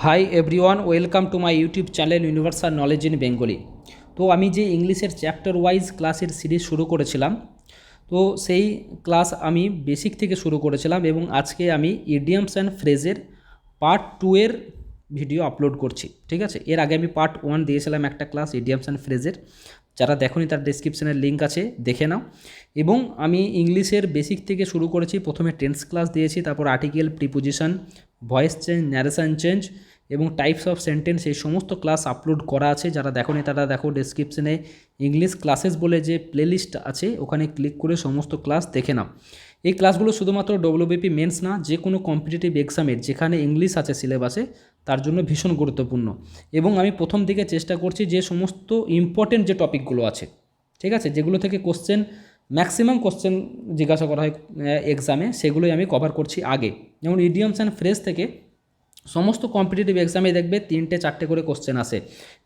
Hi everyone, welcome to my YouTube channel universal knowledge in Bengali. তো আমি যে ইংলিশের চ্যাপ্টার ওয়াইজ ক্লাসের সিরিজ শুরু করেছিলাম, তো সেই ক্লাস আমি বেসিক থেকে শুরু করেছিলাম এবং আজকে আমি ইডিয়মস অ্যান্ড ফ্রেজের পার্ট 2 এর ভিডিও আপলোড করছি। ঠিক আছে, এর আগে আমি পার্ট 1 দিয়েছিলাম একটা ক্লাস ইডিয়মস অ্যান্ড ফ্রেজের, যারা দেখোনি তার ডেসক্রিপশনের লিঙ্ক আছে, দেখে নাও। এবং আমি ইংলিশের বেসিক থেকে শুরু করেছি। প্রথমে টেন্স ক্লাস দিয়েছি, তারপর article, preposition, voice change, narration change এবং টাইপস অফ সেন্টেন্স, এই সমস্ত ক্লাস আপলোড করা আছে। যারা দেখোনি তারা দেখো, ডেসক্রিপশনে ইংলিশ ক্লাসেস বলে যে প্লেলিস্ট আছে ওখানে ক্লিক করে সমস্ত ক্লাস দেখে নাও। এই ক্লাসগুলো শুধুমাত্র ডব্লিউবিপি মেন্স না, যে কোনো কম্পিটিটিভ এক্সামের যেখানে ইংলিশ আছে সিলেবাসে তার জন্য ভীষণ গুরুত্বপূর্ণ। এবং আমি প্রথম দিকে চেষ্টা করছি যে সমস্ত ইম্পর্টেন্ট যে টপিকগুলো আছে, ঠিক আছে, যেগুলো থেকে কোশ্চেন, ম্যাক্সিমাম কোশ্চেন জিজ্ঞাসা করা হয় এক্সামে, সেগুলোই আমি কভার করছি আগে। যেমন ইডিয়মস অ্যান্ড ফ্রেজ থেকে সমস্ত কম্পিটিটিভ এক্সামে দেখবে 3-4 করে কোশ্চেন আসে,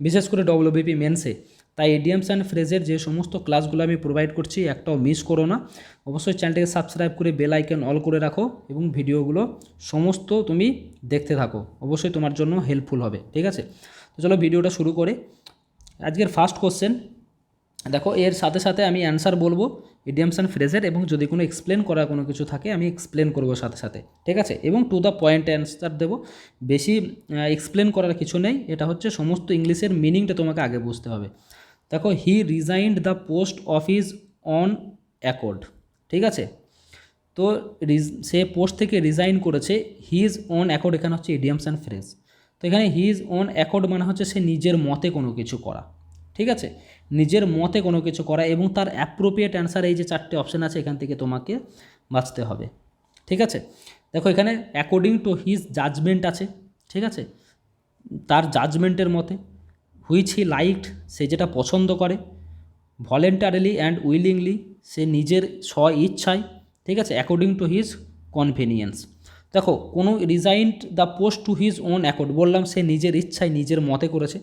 বিশেষ করে ডব্লিউবিপি মেন্সে। তাই ইডিয়মস অ্যান্ড ফ্রেজের যে সমস্ত ক্লাসগুলো আমি প্রোভাইড করছি, একটাও মিস করো না। অবশ্যই চ্যানেলটাকে সাবস্ক্রাইব করে বেল আইকন অল করে রাখো এবং ভিডিওগুলো সমস্ত তুমি দেখতে থাকো, অবশ্যই তোমার জন্য হেল্পফুল হবে। ঠিক আছে, তো চলো ভিডিওটা শুরু করে। আজকের ফার্স্ট কোশ্চেন দেখো, এর সাথে সাথে আমি অ্যান্সার বলবো ইডিয়মস অ্যান্ড ফ্রেজের, এবং যদি কোনো এক্সপ্লেন করা কোনো কিছু থাকে আমি এক্সপ্লেন করবো সাথে সাথে। ঠিক আছে, এবং টু দ্য পয়েন্ট অ্যান্সার দেবো, বেশি এক্সপ্লেন করার কিছু নেই। এটা হচ্ছে সমস্ত ইংলিশের মিনিংটা তোমাকে আগে বুঝতে হবে। দেখো, he resigned the post of his own accord. ঠিক আছে, তো সে পোস্ট থেকে রিজাইন করেছে হিজ অন অ্যাকর্ড, এখানে হচ্ছে ইডিয়মস অ্যান্ড ফ্রেজ। তো এখানে হিজ অন অ্যাকর্ড মানে হচ্ছে সে নিজের মতে কোনো কিছু করা। ঠিক আছে, নিজের মতে কোনো কিছু করা, এবং তার অ্যাপ্রোপ্রিয়েট অ্যান্সার এই যে 4টে অপশান আছে এখান থেকে তোমাকে বাঁচতে হবে। ঠিক আছে, দেখো এখানে অ্যাকর্ডিং টু হিজ জাজমেন্ট আছে। ঠিক আছে, তার জাজমেন্টের মতে। হুইচ হি লাইকড, সে যেটা পছন্দ করে। ভলেন্টারিলি অ্যান্ড উইলিংলি, সে নিজের স্ব ইচ্ছায়। ঠিক আছে, অ্যাকর্ডিং টু হিজ কনভেনিয়েন্স। দেখো, কোনো resigned the post to his own accord, বললাম সে নিজের ইচ্ছায় নিজের মতে করেছে।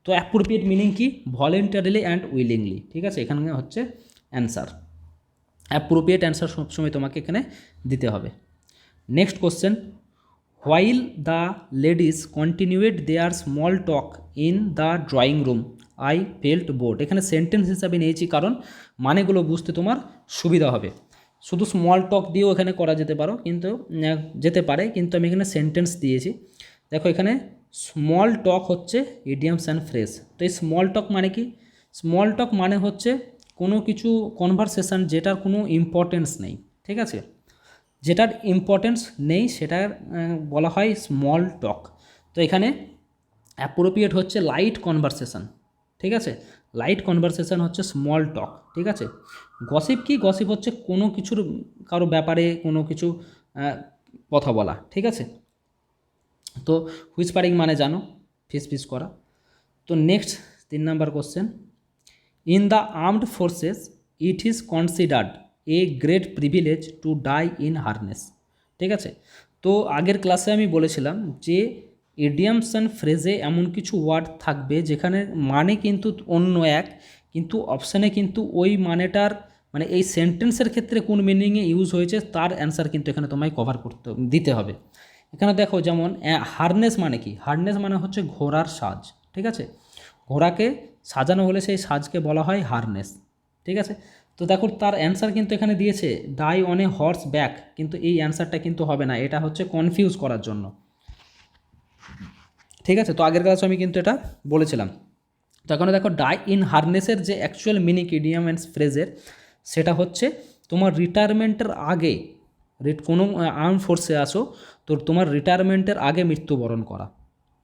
তো অ্যাপ্রোপ্রিয়েট মিনিং কি? Voluntarily and willingly. ঠিক আছে, এখানে হচ্ছে অ্যান্সার। অ্যাপ্রোপ্রিয়েট অ্যান্সার সবসময় তোমাকে এখানে দিতে হবে। Next question, while the ladies continued their small talk in the drawing room I felt bored. এখানে সেন্টেন্স হিসাবে নিয়েছি কারণ মানেগুলো বুঝতে তোমার সুবিধা হবে। শুধু স্মল টক দিয়েও এখানে করা যেতে পারো, কিন্তু যেতে পারে, কিন্তু আমি এখানে সেন্টেন্স দিয়েছি। দেখো, এখানে স্মল টক হচ্ছে ইডিয়মস অ্যান্ড ফ্রেজ। তো এই স্মল টক মানে কি? স্মল টক মানে হচ্ছে কোনো কিছু কনভারসেশন যেটার কোনো ইম্পর্টেন্স নেই। ঠিক আছে, যেটার ইম্পর্টেন্স নেই সেটার বলা হয় স্মল টক। তো এখানে অ্যাপ্রোপ্রিয়েট হচ্ছে লাইট কনভারসেশন। ঠিক আছে, লাইট কনভারসেশন হচ্ছে স্মল টক। ঠিক আছে, গসিপ কি? গসিপ হচ্ছে কোনো কিছুর, কারো ব্যাপারে কোনো কিছু কথা বলা। ঠিক আছে, তো হুইসপারিং মানে জানো, ফিস ফিস করা। তো next 3 number question, in the armed forces it is considered a great privilege to die in harness. ঠিক আছে, তো আগের ক্লাসে আমি বলেছিলাম যে ইডিয়মস অ্যান্ড ফ্রেজে এমন কিছু ওয়ার্ড থাকবে যেখানে মানে কিন্তু অন্য এক, কিন্তু অপশানে কিন্তু ওই মানেটার, মানে এই সেন্টেন্সের ক্ষেত্রে কোন মিনিংয়ে ইউজ হয়েছে তার অ্যান্সার কিন্তু এখানে তোমায় কভার করতে দিতে হবে। এখানে দেখো, যেমন হারনেস মানে কি? হারনেস মানে হচ্ছে ঘোড়ার সাজ। ঠিক আছে, ঘোড়াকে সাজানো হলে সেই সাজকে বলা হয় হারনেস। ঠিক আছে, তো দেখো তার অ্যান্সার কিন্তু এখানে দিয়েছে die on a horse back, কিন্তু এই অ্যান্সারটা কিন্তু হবে না, এটা হচ্ছে কনফিউজ করার জন্য। ঠিক আছে, তো আগের ক্লাসে আমি কিন্তু এটা বলেছিলাম। তো এখানে দেখো, ডাই ইন হারনেসের যে অ্যাকচুয়াল মিনিং ইডিয়ম অ্যান্ড ফ্রেজের, সেটা হচ্ছে তোমার রিটায়ারমেন্টের আগে, কোনো আর্ম ফোর্সে আসো তো তোমার রিটায়ারমেন্টের আগে মৃত্যুবরণ করা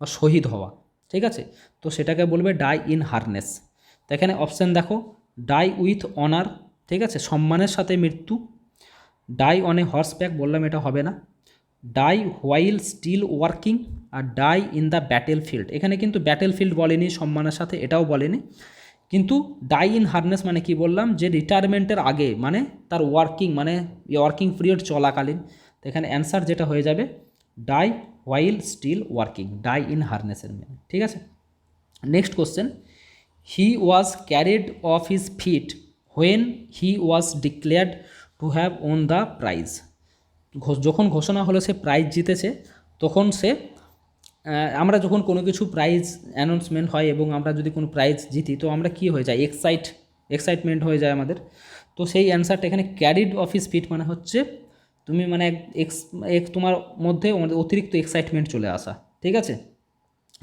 বা শহীদ হওয়া। ঠিক আছে, তো সেটাকে বলবে ডাই ইন হারনেস। তো এখানে অপশান দেখো, ডাই উইথ অনার। ঠিক আছে, সম্মানের সাথে মৃত্যু। Die on a horseback, বললাম এটা হবে না। ডাই হোয়াইল স্টিল ওয়ার্কিং, আর die in the battlefield. এখানে কিন্তু ব্যাটেল ফিল্ড বলেনি, সম্মানের সাথে এটাও বলেনি, কিন্তু ডাই ইন হারনেস মানে কি বললাম, যে রিটায়ারমেন্টের আগে, মানে তার ওয়ার্কিং, মানে ওয়ার্কিং পিরিয়ড চলাকালীন। তো এখানে অ্যান্সার যেটা হয়ে যাবে die while still working, die in হারনেসের মেনে। ঠিক আছে, next question, he was carried off his feet when he was declared to have won the prize. যখন ঘোষণা হলো সে প্রাইজ জিতেছে, তখন সে আমরা যখন কোনো কিছু প্রাইজ অ্যানাউন্সমেন্ট হয় এবং আমরা যদি কোনো প্রাইজ জিতি, তো আমরা কি হয়ে যায়, এক্সাইটমেন্ট হয়ে যায় আমাদের। তো সেই অ্যান্সারটা এখানে ক্যারিড অফ স্পিড মানে হচ্ছে তুমি মানে তোমার মধ্যে অতিরিক্ত এক্সাইটমেন্ট চলে আসা, ঠিক আছে।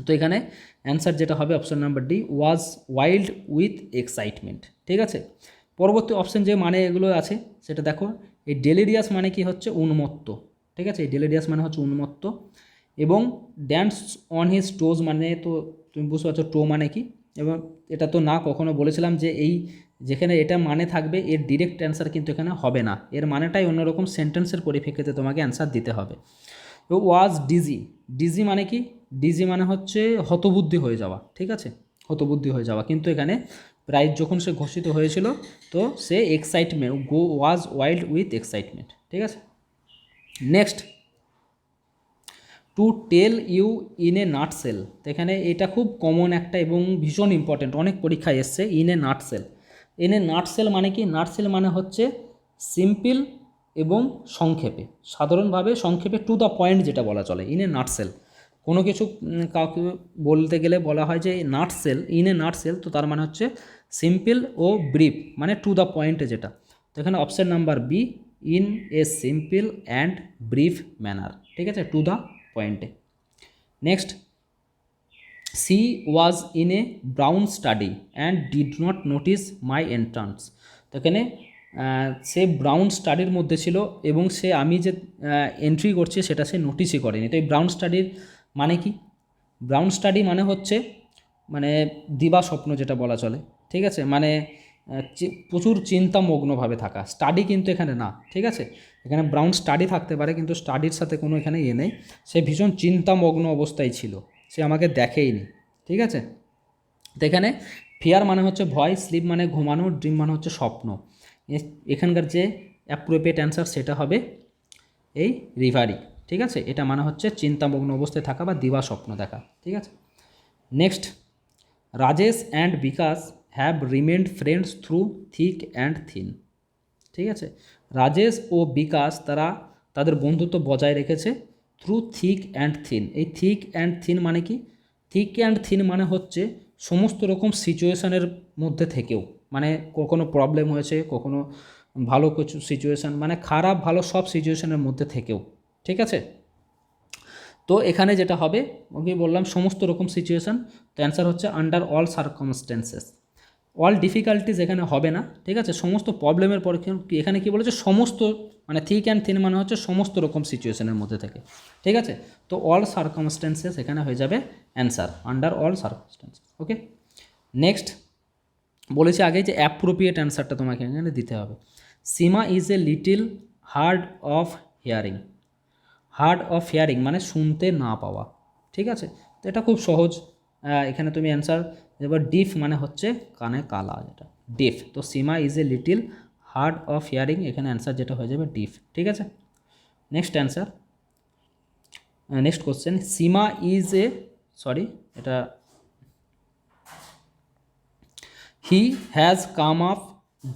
তো এখানে অ্যান্সার যেটা হবে option number D, was wild with excitement, ঠিক আছে। পরবর্তী অপশন যে মানে এগুলো আছে সেটা দেখো, এই ডেলিরিয়াস মানে কি হচ্ছে উন্মত্ত, ঠিক আছে। এই ডেলিরিয়াস মানে হচ্ছে উন্মত্ত, এবং ড্যান্স অন হিজ টোজ মানে তো তুমি বুঝতে পারছো টো মানে কি। এবং এটা তো না কখনো বলেছিলাম যে এই যেখানে এটা মানে থাকবে এর ডিরেক্ট অ্যান্সার কিন্তু এখানে হবে না, এর মানেটাই অন্যরকম সেন্টেন্সের পরিপ্রেক্ষিতে তোমাকে অ্যান্সার দিতে হবে। তো ওয়াজ ডিজি, ডিজি মানে কি, ডিজি মানে হচ্ছে হতবুদ্ধি হয়ে যাওয়া, ঠিক আছে, হতবুদ্ধি হয়ে যাওয়া। কিন্তু এখানে প্রাইজ যখন সে ঘোষিত হয়েছিল তো সে excitement, was wild with excitement, ঠিক আছে। Next, to tell you in a nutshell, তো এখানে এটা খুব কমন একটা এবং ভীষণ ইম্পর্ট্যান্ট, অনেক পরীক্ষায় এসছে। In a nutshell, in a nutshell মানে কি, নাটসেল মানে হচ্ছে সিম্পল এবং সংক্ষেপে, সাধারণভাবে সংক্ষেপে টু দ্য পয়েন্ট যেটা বলা চলে। ইন এ নাটসেল কোনো কিছু কাউকে বলতে গেলে বলা হয় যে নাটসেল, ইন এ নাটসেল, তো তার মানে হচ্ছে সিম্পল ও ব্রিফ মানে টু দ্য পয়েন্টে যেটা। তো এখানে option number B, in a simple and brief manner, ঠিক আছে, টু দ্য পয়েন্টে। Next, she was in a brown study and did not notice my entrance, তো এখানে সে ব্রাউন স্টাডির মধ্যে ছিল এবং সে আমি যে এন্ট্রি করছি সেটা সে নোটিসই করেনি। তো এই ব্রাউন স্টাডির মানে কি, ব্রাউন স্টাডি মানে হচ্ছে মানে দিবা স্বপ্ন যেটা বলা চলে, ঠিক আছে, মানে প্রচুর চিন্তামগ্নভাবে থাকা, স্টাডি কিন্তু এখানে না, ঠিক আছে। এখানে ব্রাউন স্টাডি থাকতে পারে কিন্তু স্টাডির সাথে কোনো এখানে ইয়ে নেই, সে ভীষণ চিন্তামগ্ন অবস্থায় ছিল, সে আমাকে দেখেইনি, ঠিক আছে। তো এখানে ফিয়ার মানে হচ্ছে ভয়, স্লিপ মানে ঘুমানো, ড্রিম মানে হচ্ছে স্বপ্ন। এখানকার যে অ্যাপ্রোপ্রিয়েট অ্যান্সার সেটা হবে এই রিভারি, ঠিক আছে। এটা মানে হচ্ছে চিন্তামগ্ন অবস্থায় থাকা বা দিবা স্বপ্ন দেখা, ঠিক আছে। Next, Rajesh and Bikash have remained friends through thick and thin, ঠিক আছে। রাজেশ ও বিকাশ তারা তাদের বন্ধুত্ব বজায় রেখেছে থ্রু থিক অ্যান্ড থিন। এই থিক অ্যান্ড থিন মানে কি, থিক অ্যান্ড থিন মানে হচ্ছে সমস্ত রকম সিচুয়েশানের মধ্যে থেকেও, মানে কখনো প্রবলেম হয়েছে, কখনো ভালো কিছু সিচুয়েশান, মানে খারাপ ভালো সব সিচুয়েশানের মধ্যে থেকেও, ঠিক আছে। তো এখানে যেটা হবে আমি বললাম সমস্ত রকম সিচুয়েশান, তো অ্যান্সার হচ্ছে under all circumstances. All difficulties এখানে হবে না, ঠিক আছে। সমস্ত প্রবলেমের পরে এখানে কি বলেছে, সমস্ত মানে থিক অ্যান্ড থিন মানে হচ্ছে সমস্ত রকম সিচুয়েশনের মধ্যে থেকে, ঠিক আছে। তো অল সার্কামস্টেন্সেস এখানে হয়ে যাবে answer, under all circumstances, okay. Next, বলেছি আগে যে অ্যাপ্রোপ্রিয়েট অ্যান্সারটা তোমাকে এখানে দিতে হবে। Seema is a little hard of hearing, hard of hearing মানে শুনতে না পাওয়া, ঠিক আছে। তো এটা খুব সহজ, এখানে তুমি অ্যান্সার, এবার ডিফ মানে হচ্ছে কানে কালা, যেটা ডিফ। তো Seema is a little hard of hearing, এখানে অ্যান্সার যেটা হয়ে যাবে ডিফ, ঠিক আছে। Next answer, next question, Seema is a, sorry এটা, he has come up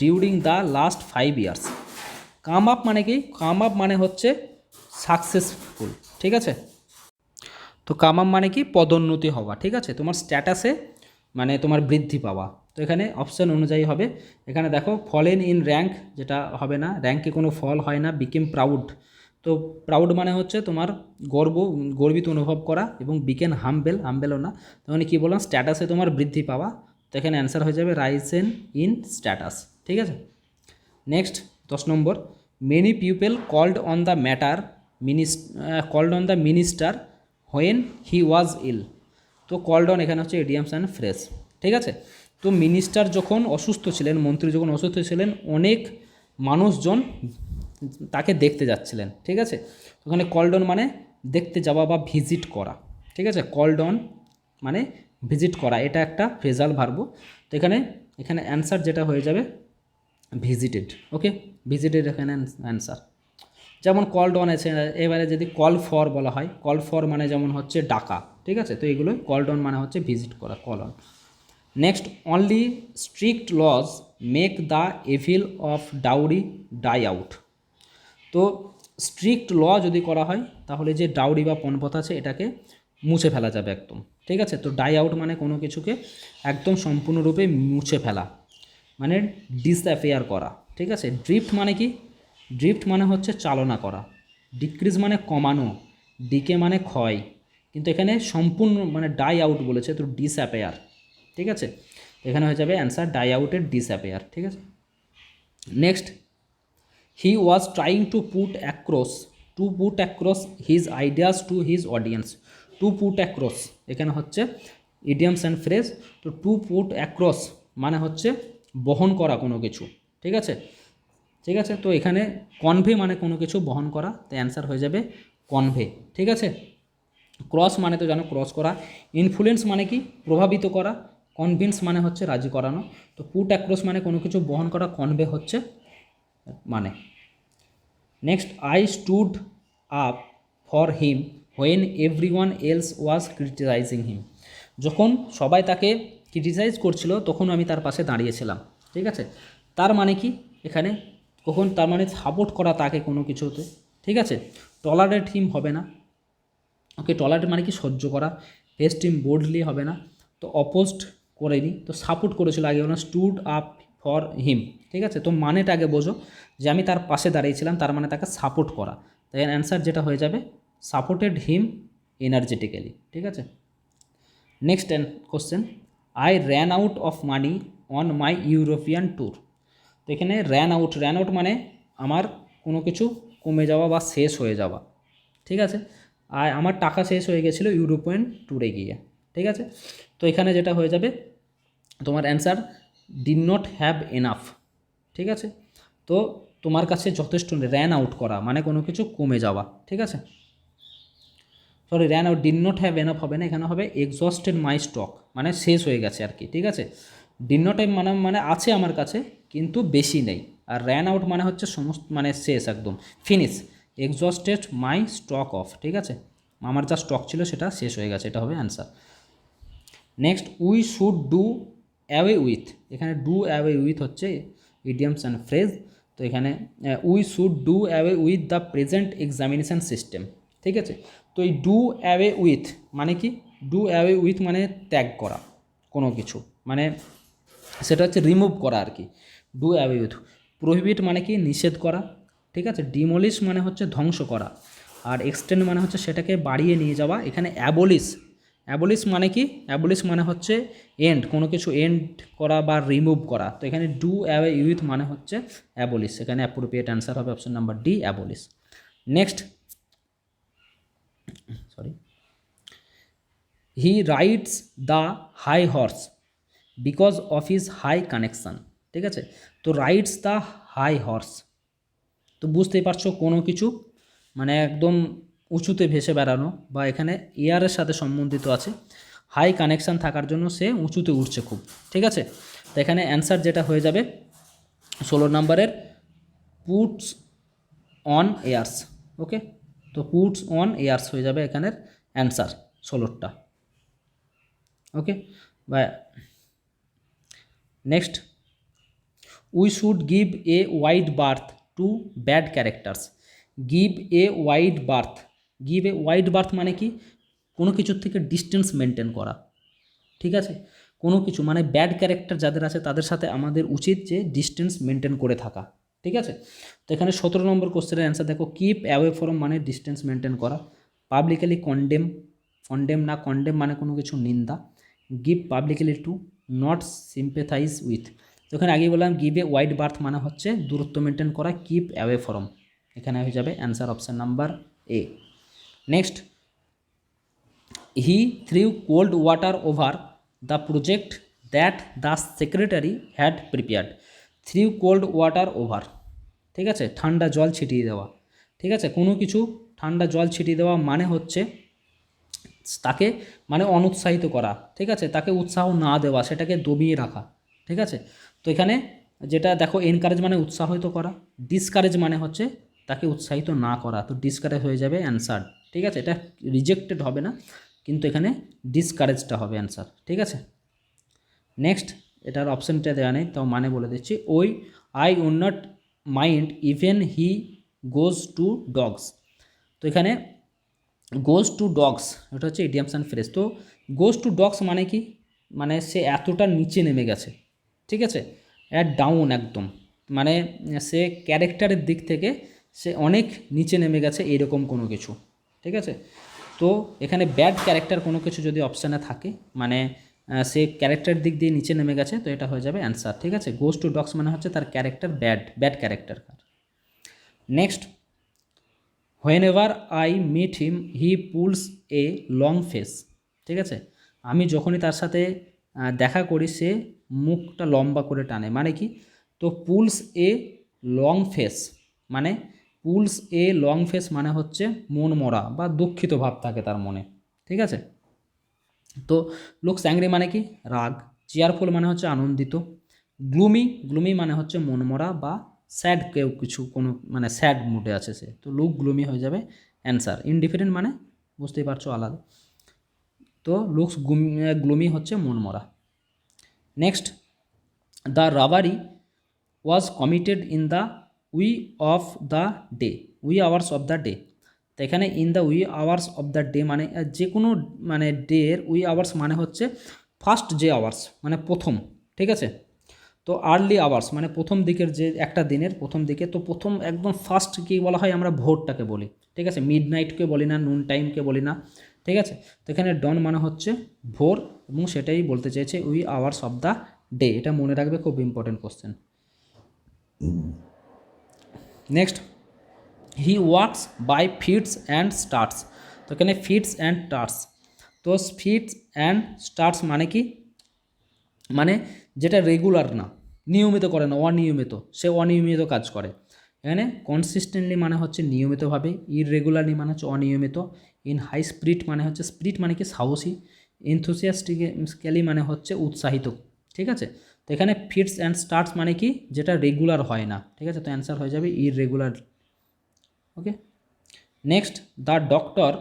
during the last 5 years। Come up মানে কি, কাম আপ মানে হচ্ছে সাকসেসফুল, ঠিক আছে। তো কাম আপ মানে কি পদোন্নতি হওয়া, ঠিক আছে, তোমার স্ট্যাটাসে মানে তোমার বৃদ্ধি পাওয়া। তো এখানে অপশান অনুযায়ী হবে, এখানে দেখো ফলেন ইন র্যাঙ্ক, যেটা হবে না, র্যাঙ্কে কোনো ফল হয় না। বিকেম প্রাউড, তো প্রাউড মানে হচ্ছে তোমার গর্বিত অনুভব করা, এবং বিকেন হাম্বেল, হাম্বেলও না। তাহলে কী বললাম, স্ট্যাটাসে তোমার বৃদ্ধি পাওয়া, তো এখানে অ্যান্সার হয়ে যাবে রাইজেন ইন স্ট্যাটাস, ঠিক আছে। Next 10 number, many people called on the matter called on the minister when he was ill. তো কল্ড অন এখানে হচ্ছে ইডিয়ামস অ্যান্ড ফ্রেজ, ঠিক আছে। তো মিনিস্টার যখন অসুস্থ ছিলেন, মন্ত্রী যখন অসুস্থ ছিলেন, অনেক মানুষজন তাকে দেখতে যাচ্ছিলেন, ঠিক আছে। ওখানে কল্ড অন মানে দেখতে যাওয়া বা ভিজিট করা, ঠিক আছে। কল্ড অন মানে ভিজিট করা, এটা একটা ফ্রেজাল ভার্ব। তো এখানে অ্যান্সার যেটা হয়ে যাবে ভিজিটেড, ওকে, ভিজিটেড এখানে অ্যান্সার। যেমন কল্ড অন আছে, এবারে যদি কল ফর বলা হয়, কল ফর মানে যেমন হচ্ছে ডাকা, ঠিক আছে। তো এগুলো কল্ড অন মানে হচ্ছে ভিজিট করা, call on. Next, only strict laws make the evil of dowry die out. তো স্ট্রিক্ট ল যদি করা হয় তাহলে যে ডাউরি বা পণপ্রথা আছে এটাকে মুছে ফেলা যাবে একদম, ঠিক আছে। তো ডাই আউট মানে কোনো কিছুকে একদম সম্পূর্ণরূপে মুছে ফেলা, মানে ডিসঅ্যাপিয়ার করা, ঠিক আছে। ড্রিফট মানে কি? ড্রিফট মানে হচ্ছে চালনা করা। ডিক্রিজ মানে কমানো, ডিকে মানে ক্ষয়, কিন্তু এখানে সম্পূর্ণ মানে ডাই আউট বলেছে, তো ডিসঅ্যাপিয়ার, ঠিক আছে। এখানে হয়ে যাবে অ্যান্সার ডাই আউটের ডিসঅ্যাপিয়ার, ঠিক আছে। Next, he was trying to put across his ideas to his audience. To put across এখানে হচ্ছে ইডিয়ামস অ্যান্ড ফ্রেজ। তো টু পুট অ্যাক্রস মানে হচ্ছে বহন করা কোনো কিছু, ঠিক আছে, ঠিক আছে। তো এখানে কনভে মানে কোনো কিছু বহন করা, তো অ্যান্সার হয়ে যাবে কনভে, ঠিক আছে। ক্রস মানে তো জানো, ক্রস করা। ইনফ্লুয়েন্স মানে কি? প্রভাবিত করা। কনভিন্স মানে হচ্ছে রাজি করানো। তো পুট অ্যাক্রস মানে কোনো কিছু বহন করা, কনভে হচ্ছে মানে। নেক্সট, I stood up for him when everyone else was criticising him. যখন সবাই তাকে ক্রিটিসাইজ করছিল তখন আমি তার পাশে দাঁড়িয়েছিলাম, ঠিক আছে। তার মানে কি এখানে? কখন তার মানে সাপোর্ট করা তাকে কোনো কিছুতে, ঠিক আছে। টলারেট হিম হবে না, ওকে। টলারেট মানে কি? সহ্য করা। ফেস্ট হিম বোল্ডলি হবে না, তো অপোজড করেনি, তো সাপোর্ট করেছিল আগে, ওনা স্টুড আপ ফর হিম, ঠিক আছে। তো মানেটা আগে বোঝো, যে আমি তার পাশে দাঁড়িয়েছিলাম, তার মানে তাকে সাপোর্ট করা। তাই অ্যান্সার যেটা হয়ে যাবে সাপোর্টেড হিম এনার্জেটিক্যালি, ঠিক আছে। Next question, I ran out of money on my European tour. তো এখানে র্যান আউট মানে আমার কোনো কিছু কমে যাওয়া বা শেষ হয়ে যাওয়া, ঠিক আছে। আর আমার টাকা শেষ হয়ে গেছিলো ইউরোপিয়ান ট্যুরে গিয়ে, ঠিক আছে। তো এখানে যেটা হয়ে যাবে তোমার answer did not have enough, ঠিক আছে। তো তোমার কাছে যথেষ্ট র্যান আউট করা মানে কোনো কিছু কমে যাওয়া, ঠিক আছে। Sorry, ran out, did not have enough হবে না, এখানে হবে এক্সস্টেড মাই স্টক, মানে শেষ হয়ে গেছে আর কি, ঠিক আছে। ডিড নট হ্যাভ মানে মানে আছে আমার কাছে কিন্তু বেশি নেই, আর র্যান আউট মানে হচ্ছে সমস্ত মানে শেষ একদম, finish. Exhausted my stock of, ঠিক আছে, আমার যা স্টক ছিল সেটা শেষ হয়ে গেছে, এটা হবে answer. Next, we should do away with. এখানে ডু অ্যাওয়ে উইথ হচ্ছে ইডিয়ামস অ্যান্ড ফ্রেজ। তো এখানে we should do away with the present examination system, ঠিক আছে। তো এই ডু অ্যাওয়ে উইথ মানে কি? ডু অ্যাওয়ে উইথ মানে ত্যাগ করা কোনো কিছু, মানে সেটা হচ্ছে রিমুভ করা আর কি। Do away with. প্রহিবিট মানে কি? নিষেধ করা, ঠিক আছে। ডিমলিশ মানে হচ্ছে ধ্বংস করা, আর এক্সটেন্ড মানে হচ্ছে সেটাকে বাড়িয়ে নিয়ে যাওয়া। এখানে অ্যাবলিশ মানে কি? অ্যাবলিশ মানে হচ্ছে এন্ড, কোনো কিছু এন্ড করা বা রিমুভ করা। তো এখানে ডু অ্যাওয়ে উইথ মানে হচ্ছে অ্যাবলিশ, এখানে অ্যাপ্রোপ্রিয়েট অ্যান্সার হবে option number D, abolish. Next, sorry, he rides the high horse because of his high connection, ঠিক আছে। তো রাইডস দ্য হাই হর্স, তো বুঝতেই পারছো কোনো কিছু মানে একদম উঁচুতে ভেসে বেড়ানো, বা এখানে এয়ারের সাথে সম্বন্ধিত আছে, হাই কানেকশান থাকার জন্য সে উঁচুতে উঠছে খুব, ঠিক আছে। তো এখানে অ্যান্সার যেটা হয়ে যাবে 16 নম্বরের পুটস অন এয়ার্স, ওকে। তো পুটস অন এয়ার্স হয়ে যাবে এখানের অ্যান্সার 16টা, ওকে। বা next, we should give a wide birth two bad characters. Give a wide birth, give a wide birth মানে কি? কোনো কিছুর থেকে ডিস্টেন্স মেনটেন করা, ঠিক আছে। কোনো কিছু মানে ব্যাড ক্যারেক্টার যাদের আছে তাদের সাথে আমাদের উচিত যে ডিস্টেন্স মেনটেন করে থাকা, ঠিক আছে। তো এখানে 17 নম্বর কোশ্চেনের অ্যান্সার দেখো, কিপ অ্যাওয়ে ফ্রম মানে ডিস্টেন্স মেনটেন করা। পাবলিকলি কন্ডেম না কন্ডেম মানে কোনো কিছু নিন্দা। Give publicly to, not sympathise with. তো এখানে আগেই বললাম গিভ এ ওয়াইড বার্থ মানে হচ্ছে দূরত্ব মেনটেন করা, কিপ অ্যাওয়ে ফ্রম, এখানে হয়ে যাবে answer option number A. Next, he threw cold water over the project that the secretary had prepared. Threw cold water over, ঠিক আছে, ঠান্ডা জল ছিটিয়ে দেওয়া, ঠিক আছে। কোনো কিছু ঠান্ডা জল ছিটিয়ে দেওয়া মানে হচ্ছে তাকে মানে অনুৎসাহিত করা, ঠিক আছে, তাকে উৎসাহ না দেওয়া, সেটাকে দবিয়ে রাখা, ঠিক আছে। তো এখানে যেটা দেখো, এনকারেজ মানে উৎসাহিত করা, ডিসকারেজ মানে হচ্ছে তাকে উৎসাহিত না করা, তো ডিসকারেজ হয়ে যাবে অ্যান্সার, ঠিক আছে। এটা রিজেক্টেড হবে না, কিন্তু এখানে ডিসকারেজটা হবে অ্যান্সার, ঠিক আছে। নেক্সট, এটার অপশানটা দেওয়া নেই, তাও মানে বলে দিচ্ছি, I would not mind even he goes to dogs. তো এখানে গোজ টু ডগস, এটা হচ্ছে ইডিয়ামস অ্যান্ড ফ্রেজ। তো গোজ টু ডগস মানে কি, মানে সে এতটা নিচে নেমে গেছে, ঠিক আছে, অ্যাট ডাউন একদম, মানে সে ক্যারেক্টারের দিক থেকে সে অনেক নিচে নেমে গেছে এরকম কোনো কিছু, ঠিক আছে। তো এখানে ব্যাড ক্যারেক্টার কোনো কিছু যদি অপশানে থাকে, মানে সে ক্যারেক্টার দিক দিয়ে নিচে নেমে গেছে, তো এটা হয়ে যাবে অ্যান্সার, ঠিক আছে। গোজ টু ডগস মানে হচ্ছে তার character bad character. Next, whenever I meet him he pulls a long face, ঠিক আছে, আমি যখনই তার সাথে দেখা করি সে মুখটা লম্বা করে টানে, মানে কি, তো পুলস এ লং ফেস মানে পুলস এ লং ফেস মানে হচ্ছে মন মরা বা দুঃখিত ভাব থাকে তার মনে, ঠিক আছে। তো লুকস অ্যাংরি মানে কি, রাগ। চেয়ারফুল মানে হচ্ছে আনন্দিত। গ্লুমি মানে হচ্ছে মনমরা বা স্যাড, কেউ কিছু কোনো মানে স্যাড মুডে আছে সে, তো লুক গ্লুমি হয়ে যাবে অ্যান্সার। ইনডিফারেন্ট মানে বুঝতেই পারছো আলাদা, তো লুকস গ্লুমি হচ্ছে মনমরা। Next, the robbery was committed in the wee of the day, wee hours of the day. তো এখানে in the wee hours of the day মানে যে কোনো মানে ডে এর উই আওয়ার্স মানে হচ্ছে ফার্স্ট যে আওয়ার্স মানে প্রথম, ঠিক আছে। তো আর্লি আওয়ার্স মানে প্রথম দিকের যে একটা দিনের প্রথম দিকে, তো প্রথম একদম ফার্স্ট কী বলা হয়, আমরা ভোরটাকে বলি, ঠিক আছে, মিড নাইটকে বলি না, নুন টাইমকে বলি না, ঠিক আছে। তো এখানে ডন মানে হচ্ছে ভোর, এবং সেটাই বলতে চেয়েছে wee hours of the day, এটা মনে রাখবে, খুব important question. Next, he works by fits and starts, তো এখানে ফিটস অ্যান্ড স্টার্টস, তো ফিটস অ্যান্ড স্টার্টস মানে কি, মানে যেটা রেগুলার না, নিয়মিত করে না, অনিয়মিত, সে অনিয়মিত কাজ করে। এখানে কনসিস্টেন্টলি মানে হচ্ছে নিয়মিতভাবে, ইররেগুলারলি মানে হচ্ছে অনিয়মিত, ইন হাই স্পিরিট মানে হচ্ছে, স্পিরিট মানে কি সাহসী, এনথুসিয়াস্টিক্যালি মানে হচ্ছে উৎসাহিত, ঠিক আছে। তো এখানে ফিটস অ্যান্ড স্টার্টস মানে কি, যেটা রেগুলার হয় না, ঠিক আছে, তো অ্যান্সার হয়ে যাবে irregular. Okay, next, the doctor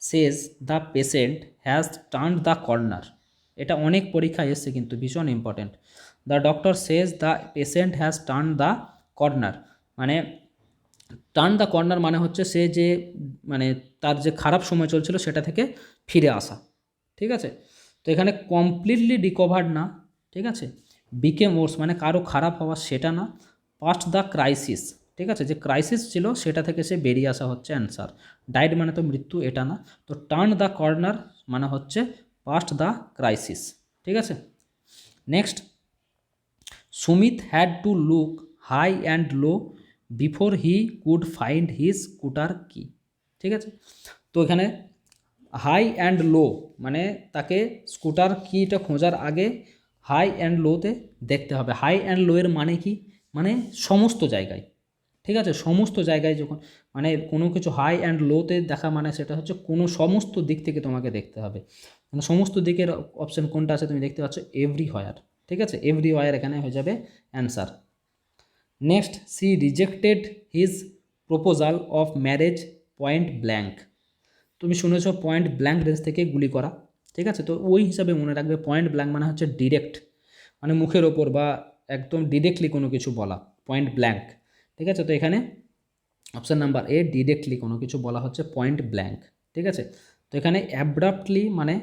says the patient has turned the corner, এটা অনেক পরীক্ষায় এসছে কিন্তু ভীষণ important. The doctor says the patient has turn the corner, মানে টার্ন দ্য কর্নার মানে হচ্ছে সে যে মানে তার যে খারাপ সময় চলছিল সেটা থেকে ফিরে আসা, ঠিক আছে। তো এখানে কমপ্লিটলি রিকভার্ড না, ঠিক আছে, বিকেম ওর্স মানে কারো খারাপ হওয়া সেটা না, পাস্ট দ্য ক্রাইসিস, ঠিক আছে, যে ক্রাইসিস ছিল সেটা থেকে সে বেরিয়ে আসা হচ্ছে অ্যান্সার। ডাইড মানে তো মৃত্যু, এটা না। তো টার্ন দ্য কর্নার মানে হচ্ছে পাস্ট দ্য ক্রাইসিস, ঠিক আছে। Next, Sumit had to look high and low before he could find his scooter কি, ঠিক আছে। তো এখানে হাই অ্যান্ড লো মানে তাকে স্কুটার কিটা খোঁজার আগে হাই অ্যান্ড লোতে দেখতে হবে। হাই অ্যান্ড লো এর মানে কি, মানে সমস্ত জায়গায়, ঠিক আছে, সমস্ত জায়গায় যখন মানে কোনো কিছু হাই অ্যান্ড লোতে দেখা মানে সেটা হচ্ছে কোনো সমস্ত দিক থেকে তোমাকে দেখতে হবে, মানে সমস্ত দিকের অপশন কোনটা আছে তুমি দেখতে পাচ্ছ, এভরিহোয়ার, ঠিক আছে, এভরিহোয়ার এখানে হয়ে যাবে answer. Next, she rejected his proposal of marriage point blank, তুমি শুনেছো পয়েন্ট ব্ল্যাঙ্ক রেঞ্জ থেকে গুলি করা, ঠিক আছে, তো ওই হিসাবে মনে রাখবে পয়েন্ট ব্ল্যাঙ্ক মানে হচ্ছে ডিরেক্ট, মানে মুখের ওপর বা একদম ডিরেক্টলি কোনো কিছু বলা, পয়েন্ট ব্ল্যাঙ্ক, ঠিক আছে। তো এখানে অপশান নাম্বার এ, ডিরেক্টলি কোনো কিছু বলা হচ্ছে পয়েন্ট ব্ল্যাঙ্ক, ঠিক আছে। তো এখানে অ্যাব্রাপ্টলি মানে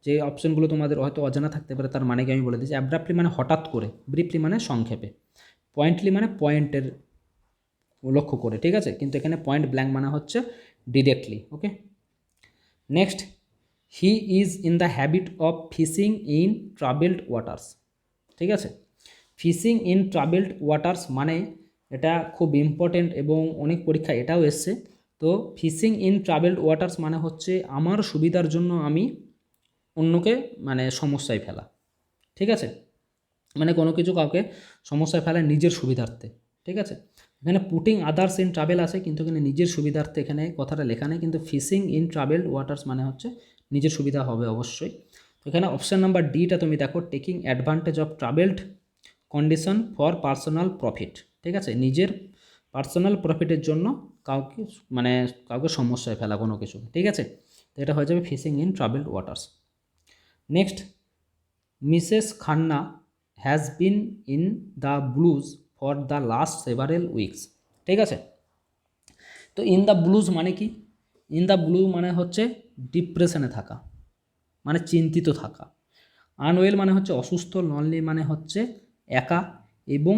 যে অপশানগুলো তোমাদের হয়তো অজানা থাকতে পারে তার মানে কি আমি বলে দিচ্ছি, অ্যাব্রাপ্টলি মানে হঠাৎ করে, ব্রিফলি মানে সংক্ষেপে, পয়েন্টলি মানে পয়েন্টের লক্ষ্য করে, ঠিক আছে, কিন্তু এখানে পয়েন্ট ব্ল্যাঙ্ক মানে হচ্ছে directly. Okay, next, he is in the habit of fishing in troubled waters, ঠিক আছে। ফিশিং ইন ট্রাবেলড ওয়াটার্স মানে এটা খুব ইম্পর্টেন্ট এবং অনেক পরীক্ষা এটাও এসছে। তো ফিশিং ইন ট্রাবেলড ওয়াটার্স মানে হচ্ছে আমার সুবিধার জন্য আমি অন্যকে মানে সমস্যায় ফেলা, ঠিক আছে, মানে কোনো কিছু কাউকে সমস্যায় ফেলা নিজের সুবিধার্থে, ঠিক আছে। এখানে পুটিং আদার্স ইন ট্রাভেল আছে কিন্তু এখানে নিজের সুবিধার্থে এখানে কথাটা লেখা নেই, কিন্তু ফিশিং ইন ট্রাভেলড ওয়াটার্স মানে হচ্ছে নিজের সুবিধা হবে অবশ্যই। তো এখানে অপশান নাম্বার ডিটা তুমি দেখো, taking advantage of travelled condition for personal profit, ঠিক আছে, নিজের পার্সোনাল প্রফিটের জন্য কাউকে মানে কাউকে সমস্যায় ফেলা কোনো কিছু, ঠিক আছে। তো এটা হয়ে যাবে fishing in troubled waters. Next, Mrs Khanna has been in the blues for the last several weeks, ঠিক আছে। তো ইন দ্য ব্লুজ মানে কি, ইন দ্য ব্লু মানে হচ্ছে ডিপ্রেশনে থাকা, মানে চিন্তিত থাকা। আনওয়েল মানে হচ্ছে অসুস্থ, লনলি মানে হচ্ছে একা, এবং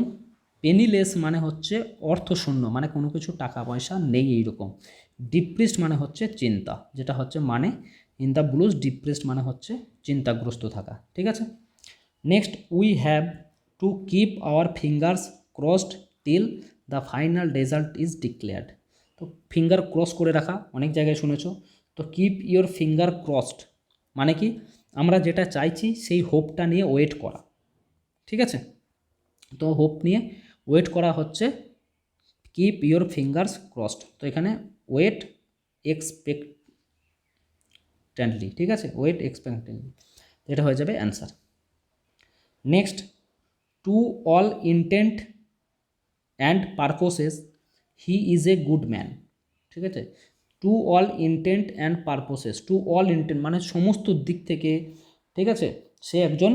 পেনিলেস মানে হচ্ছে অর্থশূন্য, মানে কোনো কিছু টাকা পয়সা নেই এইরকম। ডিপ্রেসড মানে হচ্ছে চিন্তা, যেটা হচ্ছে মানে ইন দ্য ব্লুজ ডিপ্রেসড মানে হচ্ছে চিন্তাগ্রস্ত থাকা, ঠিক আছে। Next, we have to keep our fingers crossed till the final result is declared. তো ফিঙ্গার ক্রস করে রাখা অনেক জায়গায় শুনেছো। তো কিপ ইওর ফিঙ্গার ক্রসড মানে কি, আমরা যেটা চাইছি সেই হোপটা নিয়ে ওয়েট করা, ঠিক আছে। তো হোপ নিয়ে ওয়েট করা হচ্ছে কিপ ইওর ফিঙ্গার্স ক্রসড। তো এখানে ওয়েট এক্সপেক্টেন্টলি, ঠিক আছে, ওয়েট এক্সপেক্টেন্টলি, এটা হয়ে যাবে answer. Next, to all intent and পারপোসেস he is a good man, ঠিক আছে। To all intent and পারপোসেস, to all intent মানে সমস্ত দিক থেকে, ঠিক আছে, সে একজন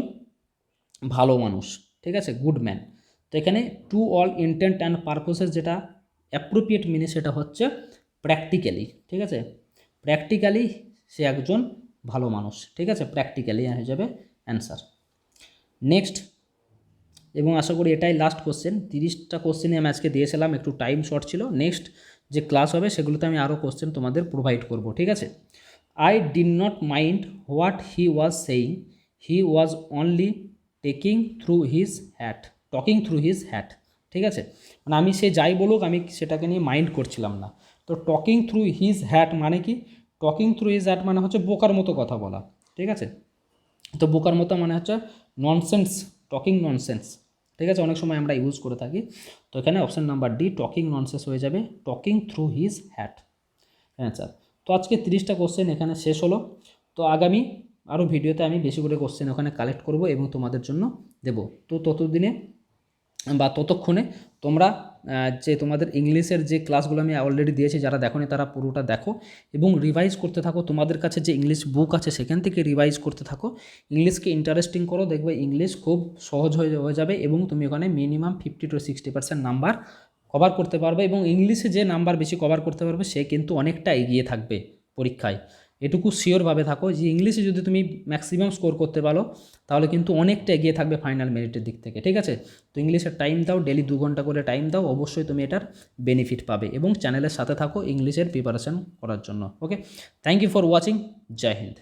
ভালো মানুষ, ঠিক আছে, গুড ম্যান। তো এখানে টু অল ইন্টেন্ট অ্যান্ড পারপোসেস যেটা অ্যাপ্রোপ্রিয়েট মিনে সেটা হচ্ছে প্র্যাকটিক্যালি, ঠিক আছে, প্র্যাকটিক্যালি সে একজন ভালো মানুষ, ঠিক আছে, প্র্যাকটিক্যালি হয়ে যাবে অ্যান্সার। নেক্সট, এবং আশা করি এটাই লাস্ট কোশ্চেন, 30টা কোশ্চেনই আমি আজকে দিয়েছিলাম, একটু টাইম শর্ট ছিল। নেক্সট যে ক্লাস হবে সেগুলোতে আমি আরও কোশ্চেন তোমাদের প্রোভাইড করব, ঠিক আছে। I did not mind what he was saying, he was only talking through his hat, talking through his hat, ঠিক আছে, মানে আমি সে যাই বলুক আমি সেটাকে নিয়ে মাইন্ড করছিলাম না। তো টকিং থ্রু হিজ হ্যাট মানে কি, টকিং থ্রু হিজ হ্যাট মানে হচ্ছে বোকার মতো কথা বলা, ঠিক আছে। তো বোকার মতো মানে হচ্ছে ননসেন্স, টকিং ননসেন্স, ঠিক আছে, অনেক সময় আমরা ইউজ করে থাকি। তো এখানে option number D talking nonsense হয়ে যাবে, talking through his hat answer. তো আজকে 30টা কোশ্চেন এখানে শেষ হলো। তো আগামী আরও ভিডিওতে আমি বেশি করে কোশ্চেন ওখানে কালেক্ট করব এবং তোমাদের জন্য দেব। তো ততদিনে বা ততক্ষণে তোমরা যে তোমাদের ইংলিশের যে ক্লাসগুলো আমি অলরেডি দিয়েছি, যারা দেখোনি তারা পুরোটা দেখো এবং রিভাইজ করতে থাকো। তোমাদের কাছে যে ইংলিশ বুক আছে সেখান থেকে রিভাইজ করতে থাকো, ইংলিশকে ইন্টারেস্টিং করো, দেখবে ইংলিশ খুব সহজ হয়ে যাবে এবং তুমি ওখানে মিনিমাম 50 to 60% নাম্বার কভার করতে পারবে। এবং ইংলিশে যে নাম্বার বেশি কভার করতে পারবে সে কিন্তু অনেকটা এগিয়ে থাকবে পরীক্ষায়, এটুকু শিওরভাবে থাকো যে ইংলিশে যদি তুমি ম্যাক্সিমাম স্কোর করতে পারো তাহলে কিন্তু অনেকটা এগিয়ে থাকবে ফাইনাল মেরিটের দিক থেকে, ঠিক আছে। তো ইংলিশের টাইম দাও, ডেলি 2 ঘন্টা করে টাইম দাও, অবশ্যই তুমি এটার বেনিফিট পাবে এবং চ্যানেলের সাথে থাকো ইংলিশের প্রিপারেশন করার জন্য। Okay, thank you for watching, Jai Hind.